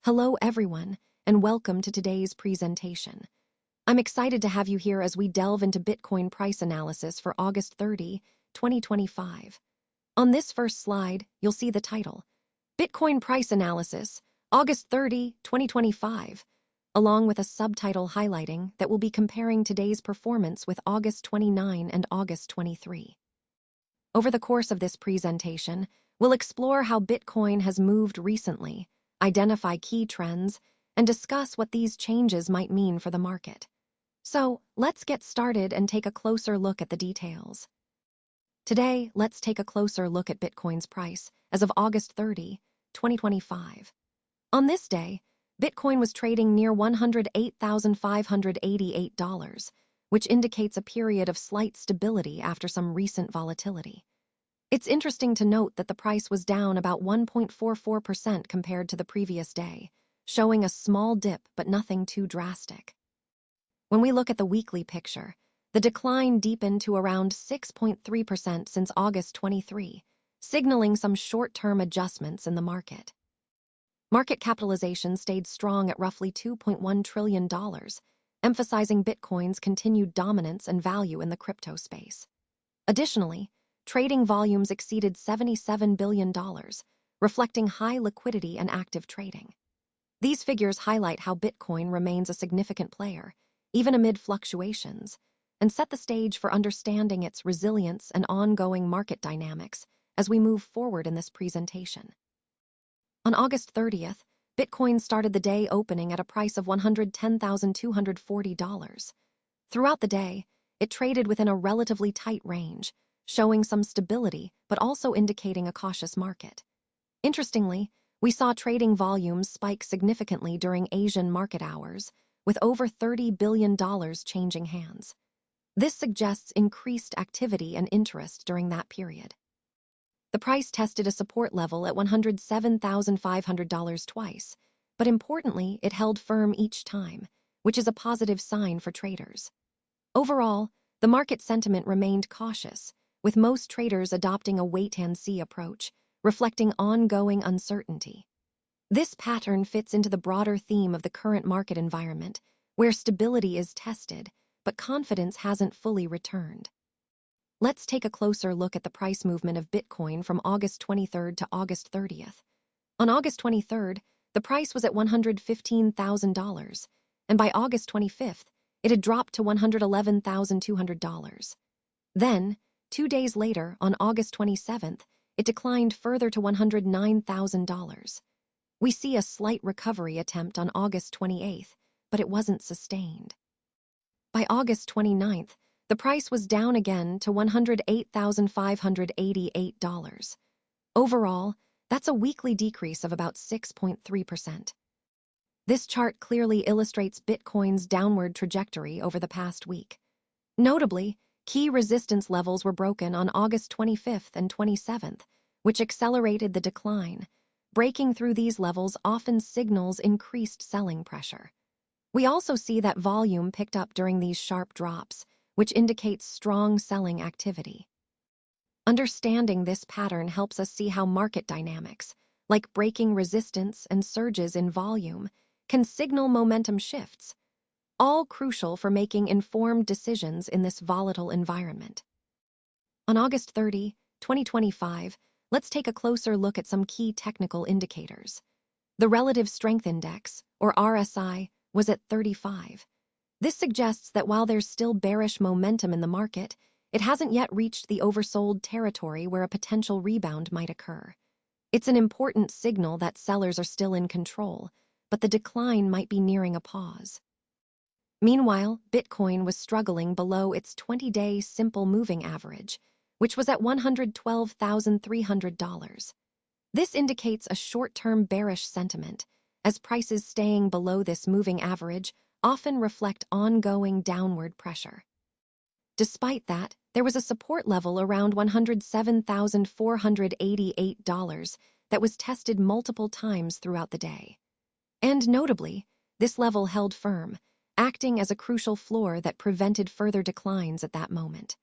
Hello everyone, and welcome to today's presentation. I'm excited to have you here as we delve into Bitcoin price analysis for August 30, 2025. On this first slide, you'll see the title, Bitcoin Price Analysis, August 30, 2025, along with a subtitle highlighting that will be comparing today's performance with August 29 and August 23. Over the course of this presentation, we'll explore how Bitcoin has moved recently, identify key trends, and discuss what these changes might mean for the market. So, let's get started and take a closer look at the details. Today, let's take a closer look at Bitcoin's price as of August 30, 2025. On this day, Bitcoin was trading near $108,588, which indicates a period of slight stability after some recent volatility. It's interesting to note that the price was down about 1.44% compared to the previous day, showing a small dip but nothing too drastic. When we look at the weekly picture, the decline deepened to around 6.3% since August 23, signaling some short-term adjustments in the market. Market capitalization stayed strong at roughly $2.1 trillion, emphasizing Bitcoin's continued dominance and value in the crypto space. Additionally, trading volumes exceeded $77 billion, reflecting high liquidity and active trading. These figures highlight how Bitcoin remains a significant player, even amid fluctuations, and set the stage for understanding its resilience and ongoing market dynamics as we move forward in this presentation. On August 30th, Bitcoin started the day opening at a price of $110,240. Throughout the day, it traded within a relatively tight range, showing some stability but also indicating a cautious market. Interestingly, we saw trading volumes spike significantly during Asian market hours, with over $30 billion changing hands. This suggests increased activity and interest during that period. The price tested a support level at $107,500 twice, but importantly, it held firm each time, which is a positive sign for traders. Overall, the market sentiment remained cautious, with most traders adopting a wait-and-see approach, reflecting ongoing uncertainty. This pattern fits into the broader theme of the current market environment, where stability is tested, but confidence hasn't fully returned. Let's take a closer look at the price movement of Bitcoin from August 23rd to August 30th. On August 23rd, the price was at $115,000, and by August 25th, it had dropped to $111,200. Then, 2 days later, on August 27th, it declined further to $109,000. We see a slight recovery attempt on August 28th, but it wasn't sustained. By August 29th, the price was down again to $108,588. Overall, that's a weekly decrease of about 6.3%. This chart clearly illustrates Bitcoin's downward trajectory over the past week. Notably, key resistance levels were broken on August 25th and 27th, which accelerated the decline. Breaking through these levels often signals increased selling pressure. We also see that volume picked up during these sharp drops, which indicates strong selling activity. Understanding this pattern helps us see how market dynamics, like breaking resistance and surges in volume, can signal momentum shifts, all crucial for making informed decisions in this volatile environment. On August 30, 2025, let's take a closer look at some key technical indicators. The Relative Strength Index, or RSI, was at 35. This suggests that while there's still bearish momentum in the market, it hasn't yet reached the oversold territory where a potential rebound might occur. It's an important signal that sellers are still in control, but the decline might be nearing a pause. Meanwhile, Bitcoin was struggling below its 20-day simple moving average, which was at $112,300. This indicates a short-term bearish sentiment, as prices staying below this moving average often reflect ongoing downward pressure. Despite that, there was a support level around $107,488 that was tested multiple times throughout the day. And notably, this level held firm, acting as a crucial floor that prevented further declines at that moment.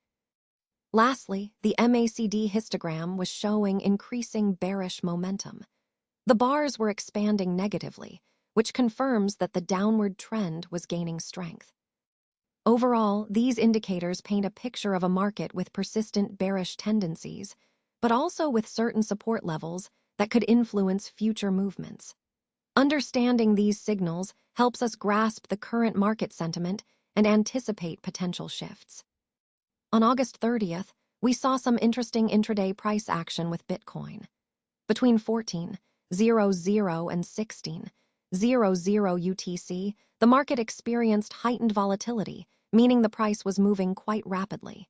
Lastly, the MACD histogram was showing increasing bearish momentum. The bars were expanding negatively, which confirms that the downward trend was gaining strength. Overall, these indicators paint a picture of a market with persistent bearish tendencies, but also with certain support levels that could influence future movements. Understanding these signals helps us grasp the current market sentiment and anticipate potential shifts. On August 30th, we saw some interesting intraday price action with Bitcoin. Between 14.00 and 16.00 UTC, the market experienced heightened volatility, meaning the price was moving quite rapidly.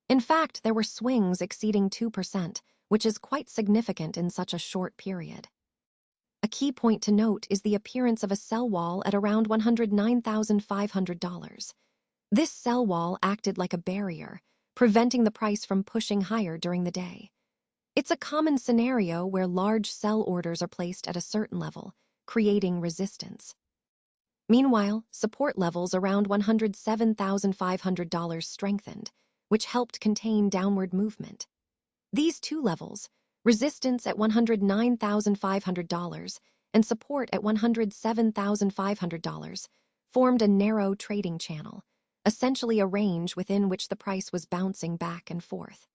In fact, there were swings exceeding 2%, which is quite significant in such a short period. A key point to note is the appearance of a sell wall at around $109,500. This sell wall acted like a barrier, preventing the price from pushing higher during the day. It's a common scenario where large sell orders are placed at a certain level, creating resistance. Meanwhile, support levels around $107,500 strengthened, which helped contain downward movement. These two levels, resistance at $109,500 and support at $107,500, formed a narrow trading channel, essentially a range within which the price was bouncing back and forth.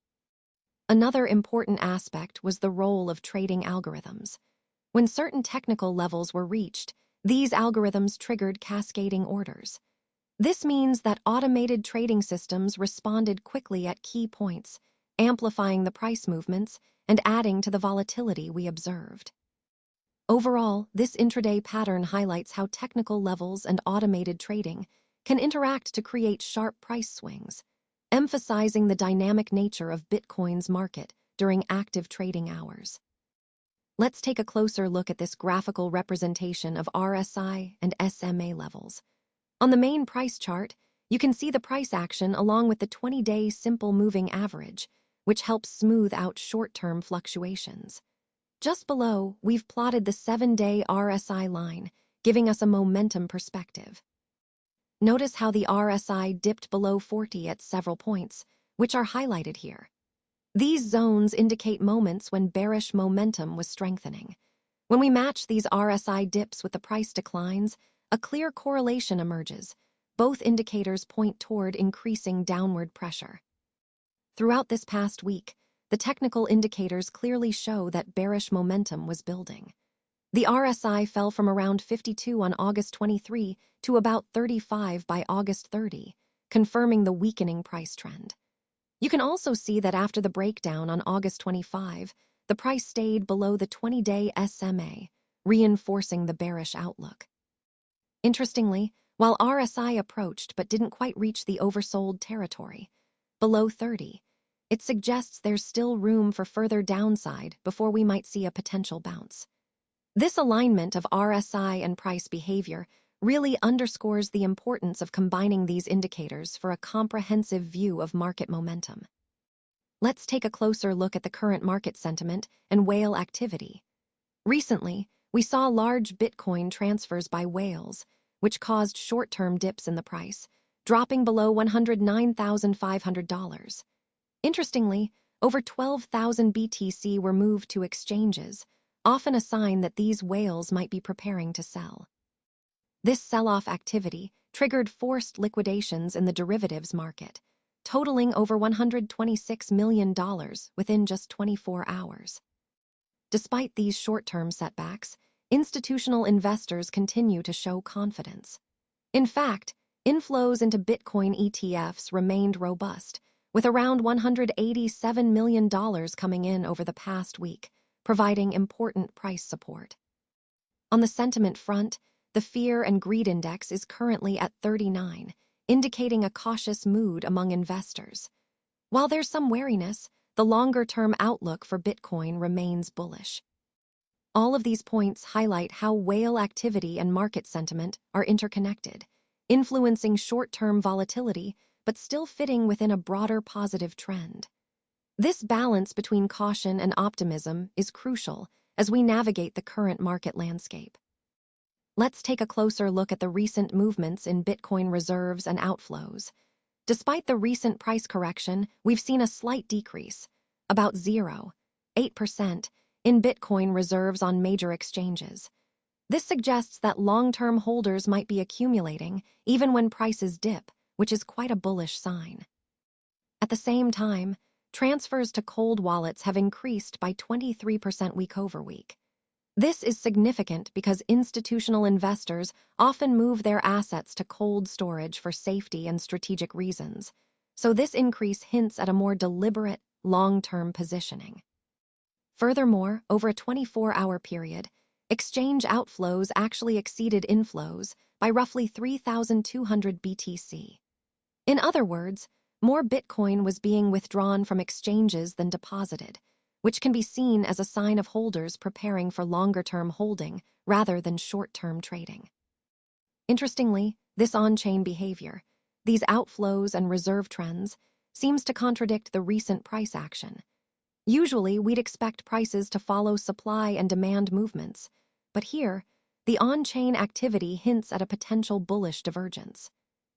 Another important aspect was the role of trading algorithms. When certain technical levels were reached, these algorithms triggered cascading orders. This means that automated trading systems responded quickly at key points, amplifying the price movements and adding to the volatility we observed. Overall, this intraday pattern highlights how technical levels and automated trading can interact to create sharp price swings, emphasizing the dynamic nature of Bitcoin's market during active trading hours. Let's take a closer look at this graphical representation of RSI and SMA levels. On the main price chart, you can see the price action along with the 20-day simple moving average, which helps smooth out short-term fluctuations. Just below, we've plotted the 7-day RSI line, giving us a momentum perspective. Notice how the RSI dipped below 40 at several points, which are highlighted here. These zones indicate moments when bearish momentum was strengthening. When we match these RSI dips with the price declines, a clear correlation emerges. Both indicators point toward increasing downward pressure. Throughout this past week, the technical indicators clearly show that bearish momentum was building. The RSI fell from around 52 on August 23 to about 35 by August 30, confirming the weakening price trend. You can also see that after the breakdown on August 25, the price stayed below the 20-day SMA, reinforcing the bearish outlook. Interestingly, while RSI approached but didn't quite reach the oversold territory, below 30, it suggests there's still room for further downside before we might see a potential bounce. This alignment of RSI and price behavior really underscores the importance of combining these indicators for a comprehensive view of market momentum. Let's take a closer look at the current market sentiment and whale activity. Recently, we saw large Bitcoin transfers by whales, which caused short-term dips in the price, dropping below $109,500. Interestingly, over 12,000 BTC were moved to exchanges, often a sign that these whales might be preparing to sell. This sell-off activity triggered forced liquidations in the derivatives market, totaling over $126 million within just 24 hours. Despite these short-term setbacks, institutional investors continue to show confidence. In fact, inflows into Bitcoin ETFs remained robust, with around $187 million coming in over the past week, providing important price support. On the sentiment front, the Fear and Greed Index is currently at 39, indicating a cautious mood among investors. While there's some wariness, the longer-term outlook for Bitcoin remains bullish. All of these points highlight how whale activity and market sentiment are interconnected, influencing short-term volatility but still fitting within a broader positive trend. This balance between caution and optimism is crucial as we navigate the current market landscape. Let's take a closer look at the recent movements in Bitcoin reserves and outflows. Despite the recent price correction, we've seen a slight decrease, about 0.8%, in Bitcoin reserves on major exchanges. This suggests that long-term holders might be accumulating even when prices dip, which is quite a bullish sign. At the same time, transfers to cold wallets have increased by 23% week over week. This is significant because institutional investors often move their assets to cold storage for safety and strategic reasons, so this increase hints at a more deliberate, long-term positioning. Furthermore, over a 24-hour period, exchange outflows actually exceeded inflows by roughly 3,200 BTC. In other words, more Bitcoin was being withdrawn from exchanges than deposited, which can be seen as a sign of holders preparing for longer-term holding rather than short-term trading. Interestingly, this on-chain behavior, these outflows and reserve trends, seems to contradict the recent price action. Usually, we'd expect prices to follow supply and demand movements, but here, the on-chain activity hints at a potential bullish divergence.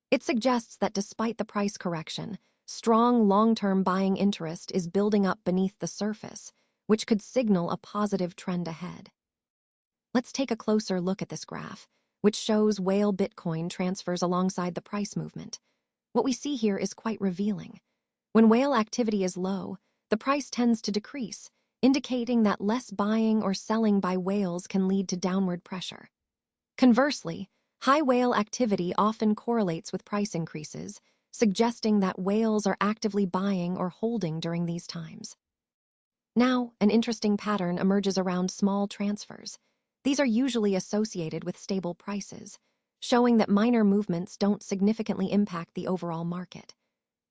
It suggests that despite the price correction, strong long-term buying interest is building up beneath the surface, which could signal a positive trend ahead. Let's take a closer look at this graph, which shows whale Bitcoin transfers alongside the price movement. What we see here is quite revealing. When whale activity is low, the price tends to decrease, indicating that less buying or selling by whales can lead to downward pressure. Conversely, high whale activity often correlates with price increases, suggesting that whales are actively buying or holding during these times. Now, an interesting pattern emerges around small transfers. These are usually associated with stable prices, showing that minor movements don't significantly impact the overall market.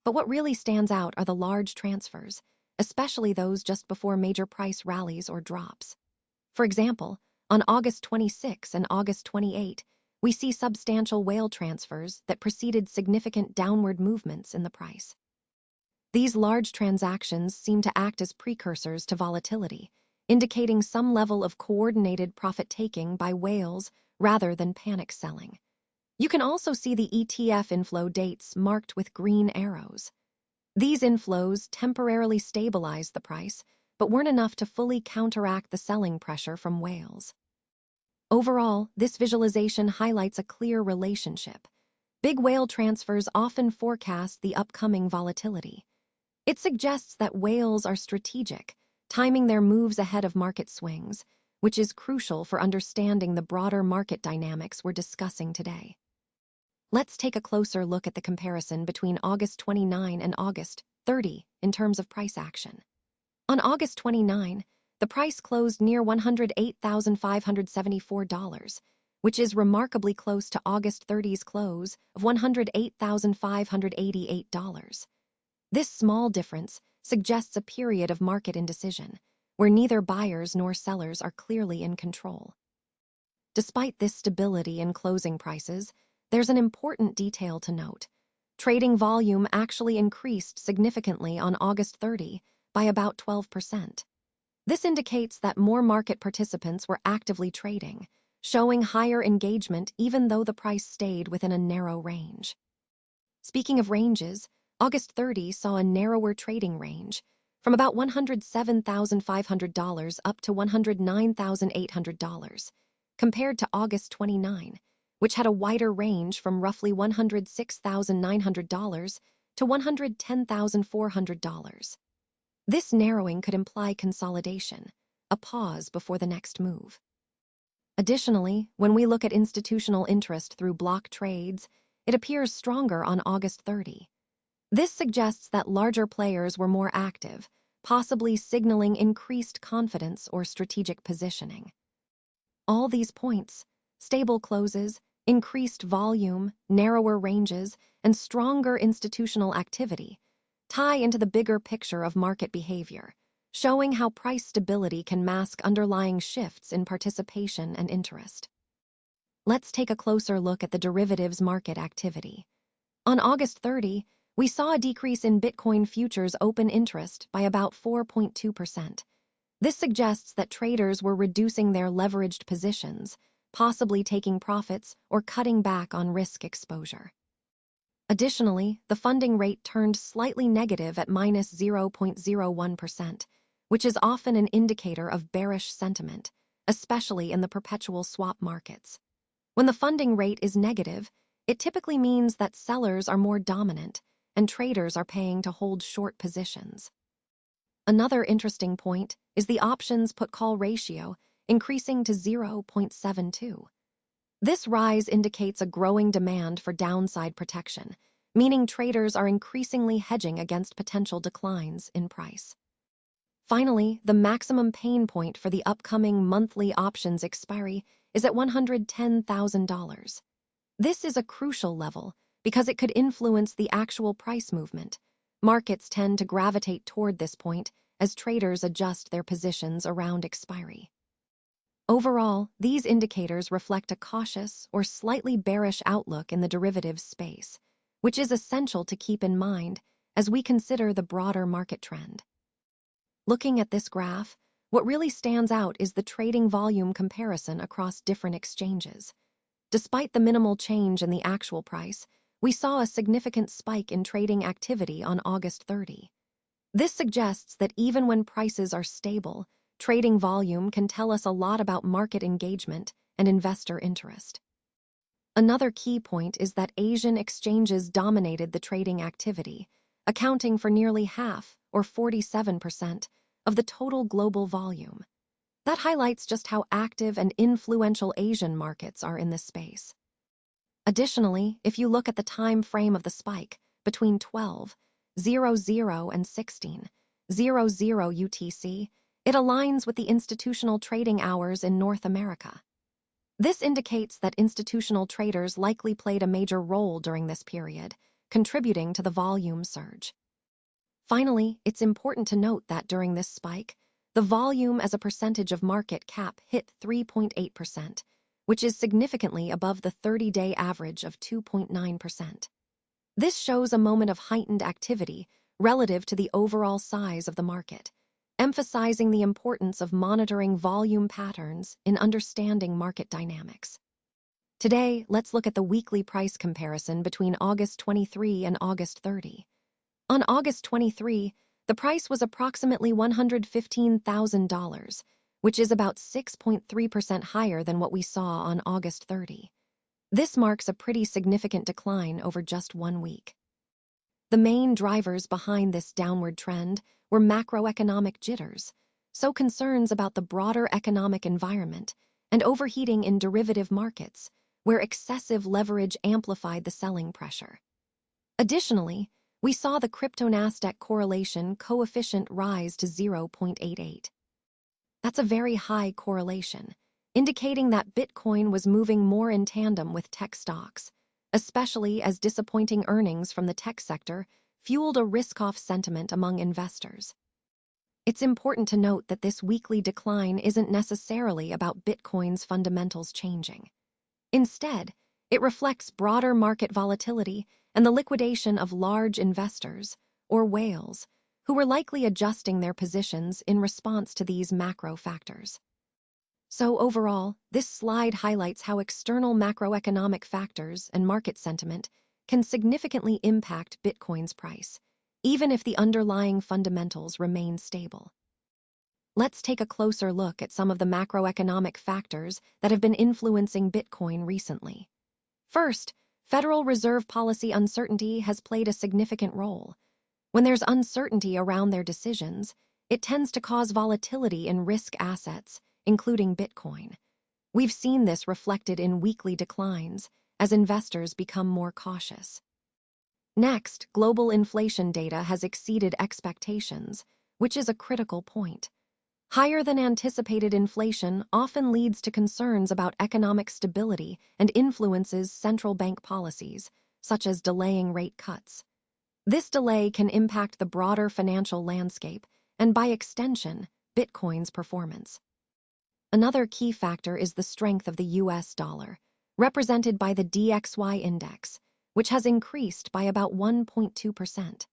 But what really stands out are the large transfers, especially those just before major price rallies or drops. For example, on August 26 and August 28, we see substantial whale transfers that preceded significant downward movements in the price. These large transactions seem to act as precursors to volatility, indicating some level of coordinated profit-taking by whales rather than panic selling. You can also see the ETF inflow dates marked with green arrows. These inflows temporarily stabilized the price, but weren't enough to fully counteract the selling pressure from whales. Overall, this visualization highlights a clear relationship. Big whale transfers often forecast the upcoming volatility. It suggests that whales are strategic, timing their moves ahead of market swings, which is crucial for understanding the broader market dynamics we're discussing today. Let's take a closer look at the comparison between August 29 and August 30 in terms of price action. On August 29, the price closed near $108,574, which is remarkably close to August 30's close of $108,588. This small difference suggests a period of market indecision, where neither buyers nor sellers are clearly in control. Despite this stability in closing prices, there's an important detail to note. Trading volume actually increased significantly on August 30 by about 12%. This indicates that more market participants were actively trading, showing higher engagement even though the price stayed within a narrow range. Speaking of ranges, August 30 saw a narrower trading range, from about $107,500 up to $109,800, compared to August 29, which had a wider range from roughly $106,900 to $110,400. This narrowing could imply consolidation, a pause before the next move. Additionally, when we look at institutional interest through block trades, it appears stronger on August 30. This suggests that larger players were more active, possibly signaling increased confidence or strategic positioning. All these points, stable closes, increased volume, narrower ranges, and stronger institutional activity, tie into the bigger picture of market behavior, showing how price stability can mask underlying shifts in participation and interest. Let's take a closer look at the derivatives market activity. On August 30, we saw a decrease in Bitcoin futures open interest by about 4.2%. This suggests that traders were reducing their leveraged positions, possibly taking profits or cutting back on risk exposure. Additionally, the funding rate turned slightly negative at -0.01%, which is often an indicator of bearish sentiment, especially in the perpetual swap markets. When the funding rate is negative, it typically means that sellers are more dominant and traders are paying to hold short positions. Another interesting point is the options put-call ratio increasing to 0.72. This rise indicates a growing demand for downside protection, meaning traders are increasingly hedging against potential declines in price. Finally, the maximum pain point for the upcoming monthly options expiry is at $110,000. This is a crucial level because it could influence the actual price movement. Markets tend to gravitate toward this point as traders adjust their positions around expiry. Overall, these indicators reflect a cautious or slightly bearish outlook in the derivatives space, which is essential to keep in mind as we consider the broader market trend. Looking at this graph, what really stands out is the trading volume comparison across different exchanges. Despite the minimal change in the actual price, we saw a significant spike in trading activity on August 30. This suggests that even when prices are stable, trading volume can tell us a lot about market engagement and investor interest. Another key point is that Asian exchanges dominated the trading activity, accounting for nearly half, or 47%, of the total global volume. That highlights just how active and influential Asian markets are in this space. Additionally, if you look at the time frame of the spike between 12:00 and 16:00 UTC, it aligns with the institutional trading hours in North America. This indicates that institutional traders likely played a major role during this period, contributing to the volume surge. Finally, it's important to note that during this spike, the volume as a percentage of market cap hit 3.8%, which is significantly above the 30-day average of 2.9%. This shows a moment of heightened activity relative to the overall size of the market, emphasizing the importance of monitoring volume patterns in understanding market dynamics. Today, let's look at the weekly price comparison between August 23 and August 30. On August 23, the price was approximately $115,000, which is about 6.3% higher than what we saw on August 30. This marks a pretty significant decline over just 1 week. The main drivers behind this downward trend were macroeconomic jitters, so concerns about the broader economic environment, and overheating in derivative markets, where excessive leverage amplified the selling pressure. Additionally, we saw the crypto Nasdaq correlation coefficient rise to 0.88. That's a very high correlation, indicating that Bitcoin was moving more in tandem with tech stocks, especially as disappointing earnings from the tech sector fueled a risk-off sentiment among investors. It's important to note that this weekly decline isn't necessarily about Bitcoin's fundamentals changing. Instead, it reflects broader market volatility and the liquidation of large investors, or whales, who were likely adjusting their positions in response to these macro factors. So overall, this slide highlights how external macroeconomic factors and market sentiment can significantly impact Bitcoin's price, even if the underlying fundamentals remain stable. Let's take a closer look at some of the macroeconomic factors that have been influencing Bitcoin recently. First, Federal Reserve policy uncertainty has played a significant role. When there's uncertainty around their decisions, it tends to cause volatility in risk assets, including Bitcoin. We've seen this reflected in weekly declines as investors become more cautious. Next, global inflation data has exceeded expectations, which is a critical point. Higher than anticipated inflation often leads to concerns about economic stability and influences central bank policies, such as delaying rate cuts. This delay can impact the broader financial landscape and, by extension, Bitcoin's performance. Another key factor is the strength of the US dollar, represented by the DXY index, which has increased by about 1.2%.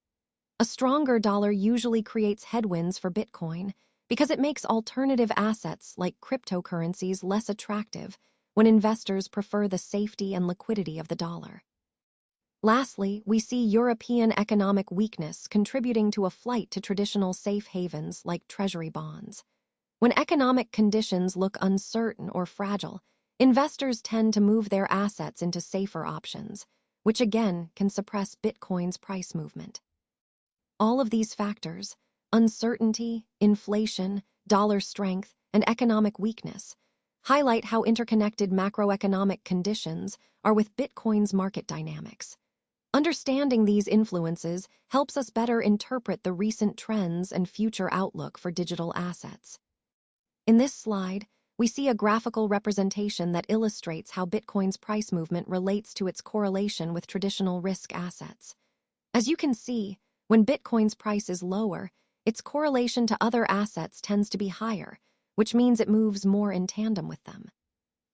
A stronger dollar usually creates headwinds for Bitcoin because it makes alternative assets like cryptocurrencies less attractive when investors prefer the safety and liquidity of the dollar. Lastly, we see European economic weakness contributing to a flight to traditional safe havens like treasury bonds. When economic conditions look uncertain or fragile, investors tend to move their assets into safer options, which again can suppress Bitcoin's price movement. All of these factors, uncertainty, inflation, dollar strength, and economic weakness, highlight how interconnected macroeconomic conditions are with Bitcoin's market dynamics. Understanding these influences helps us better interpret the recent trends and future outlook for digital assets. In this slide, we see a graphical representation that illustrates how Bitcoin's price movement relates to its correlation with traditional risk assets. As you can see, when Bitcoin's price is lower, its correlation to other assets tends to be higher, which means it moves more in tandem with them.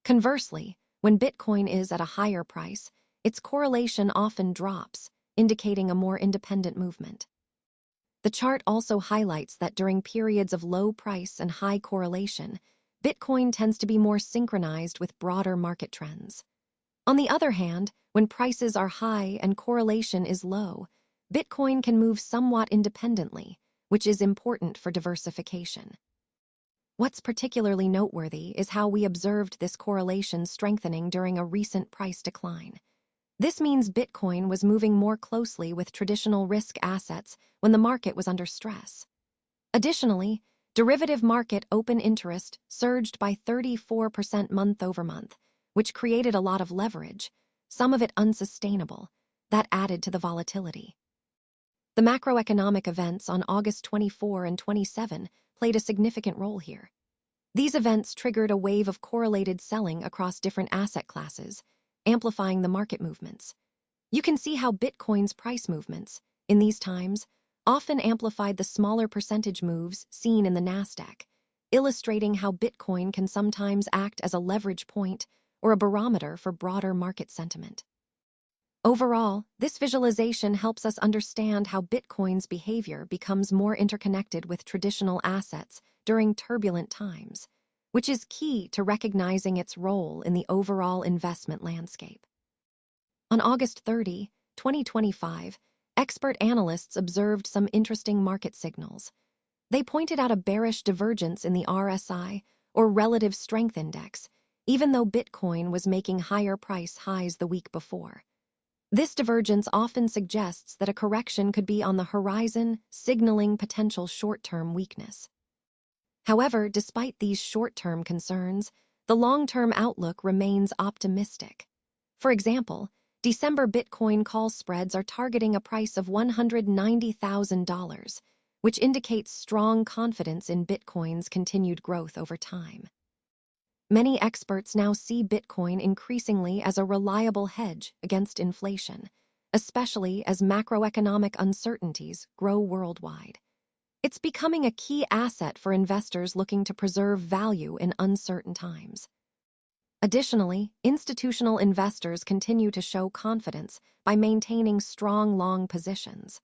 Conversely, when Bitcoin is at a higher price, its correlation often drops, indicating a more independent movement. The chart also highlights that during periods of low price and high correlation, Bitcoin tends to be more synchronized with broader market trends. On the other hand, when prices are high and correlation is low, Bitcoin can move somewhat independently, which is important for diversification. What's particularly noteworthy is how we observed this correlation strengthening during a recent price decline. This means Bitcoin was moving more closely with traditional risk assets when the market was under stress. Additionally, derivative market open interest surged by 34% month over month, which created a lot of leverage, some of it unsustainable, that added to the volatility. The macroeconomic events on August 24 and 27 played a significant role here. These events triggered a wave of correlated selling across different asset classes, amplifying the market movements. You can see how Bitcoin's price movements, in these times, often amplified the smaller percentage moves seen in the Nasdaq, illustrating how Bitcoin can sometimes act as a leverage point or a barometer for broader market sentiment. Overall, this visualization helps us understand how Bitcoin's behavior becomes more interconnected with traditional assets during turbulent times, which is key to recognizing its role in the overall investment landscape. On August 30, 2025, expert analysts observed some interesting market signals. They pointed out a bearish divergence in the RSI, or Relative Strength Index, even though Bitcoin was making higher price highs the week before. This divergence often suggests that a correction could be on the horizon, signaling potential short-term weakness. However, despite these short-term concerns, the long-term outlook remains optimistic. For example, December Bitcoin call spreads are targeting a price of $190,000, which indicates strong confidence in Bitcoin's continued growth over time. Many experts now see Bitcoin increasingly as a reliable hedge against inflation, especially as macroeconomic uncertainties grow worldwide. It's becoming a key asset for investors looking to preserve value in uncertain times. Additionally, institutional investors continue to show confidence by maintaining strong long positions.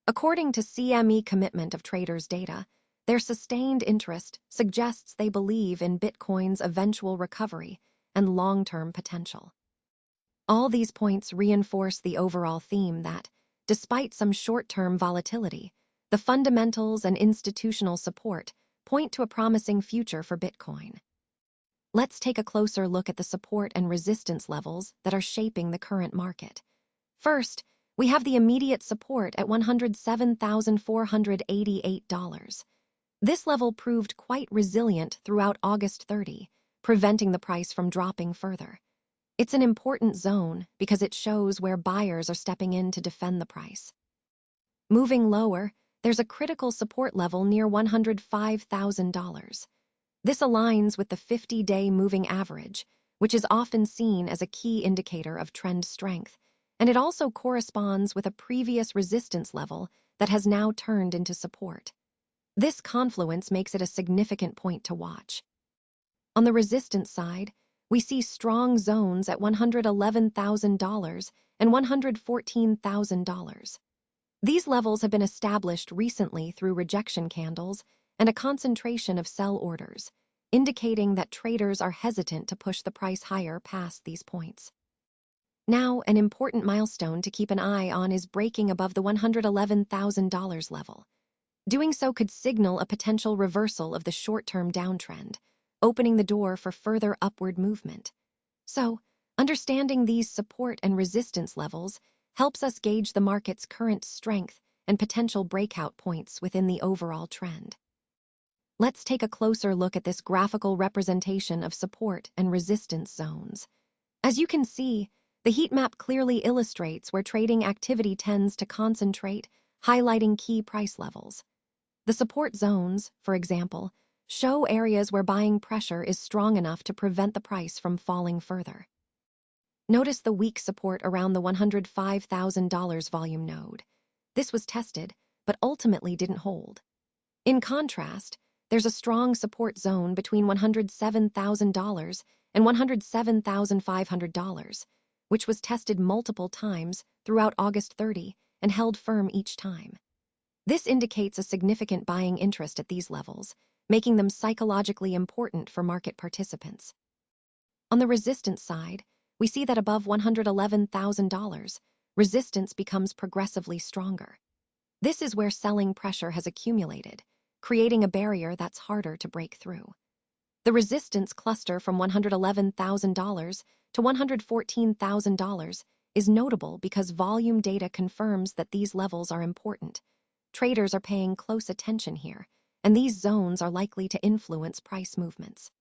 According to CME Commitment of Traders data, their sustained interest suggests they believe in Bitcoin's eventual recovery and long-term potential. All these points reinforce the overall theme that, despite some short-term volatility, the fundamentals and institutional support point to a promising future for Bitcoin. Let's take a closer look at the support and resistance levels that are shaping the current market. First, we have the immediate support at $107,488. This level proved quite resilient throughout August 30, preventing the price from dropping further. It's an important zone because it shows where buyers are stepping in to defend the price. Moving lower, there's a critical support level near $105,000. This aligns with the 50-day moving average, which is often seen as a key indicator of trend strength, and it also corresponds with a previous resistance level that has now turned into support. This confluence makes it a significant point to watch. On the resistance side, we see strong zones at $111,000 and $114,000. These levels have been established recently through rejection candles and a concentration of sell orders, indicating that traders are hesitant to push the price higher past these points. Now, an important milestone to keep an eye on is breaking above the $111,000 level. Doing so could signal a potential reversal of the short-term downtrend, opening the door for further upward movement. So, understanding these support and resistance levels helps us gauge the market's current strength and potential breakout points within the overall trend. Let's take a closer look at this graphical representation of support and resistance zones. As you can see, the heat map clearly illustrates where trading activity tends to concentrate, highlighting key price levels. The support zones, for example, show areas where buying pressure is strong enough to prevent the price from falling further. Notice the weak support around the $105,000 volume node. This was tested, but ultimately didn't hold. In contrast, there's a strong support zone between $107,000 and $107,500, which was tested multiple times throughout August 30 and held firm each time. This indicates a significant buying interest at these levels, making them psychologically important for market participants. On the resistance side, we see that above $111,000, resistance becomes progressively stronger. This is where selling pressure has accumulated, creating a barrier that's harder to break through. The resistance cluster from $111,000 to $114,000 is notable because volume data confirms that these levels are important. Traders are paying close attention here, and these zones are likely to influence price movements.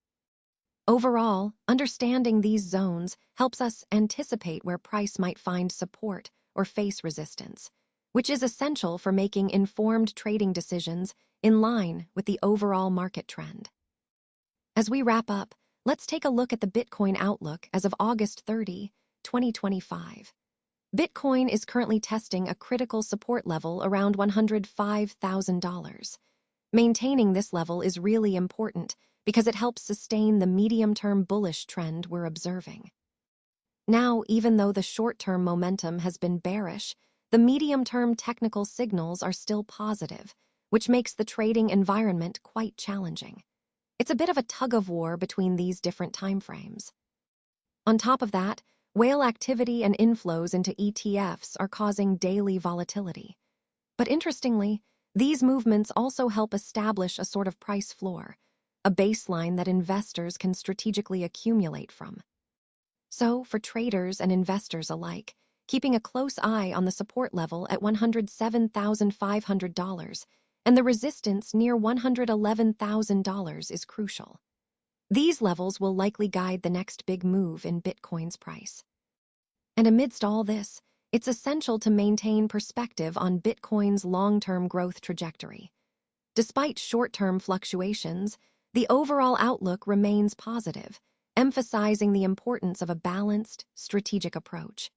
Overall, understanding these zones helps us anticipate where price might find support or face resistance, which is essential for making informed trading decisions in line with the overall market trend. As we wrap up, let's take a look at the Bitcoin outlook as of August 30, 2025. Bitcoin is currently testing a critical support level around $105,000. Maintaining this level is really important because it helps sustain the medium-term bullish trend we're observing. Now, even though the short-term momentum has been bearish, the medium-term technical signals are still positive, which makes the trading environment quite challenging. It's a bit of a tug-of-war between these different timeframes. On top of that, whale activity and inflows into ETFs are causing daily volatility. But interestingly, these movements also help establish a sort of price floor, a baseline that investors can strategically accumulate from. So, for traders and investors alike, keeping a close eye on the support level at $107,500 and the resistance near $111,000 is crucial. These levels will likely guide the next big move in Bitcoin's price. And amidst all this, it's essential to maintain perspective on Bitcoin's long-term growth trajectory. Despite short-term fluctuations, the overall outlook remains positive, emphasizing the importance of a balanced, strategic approach.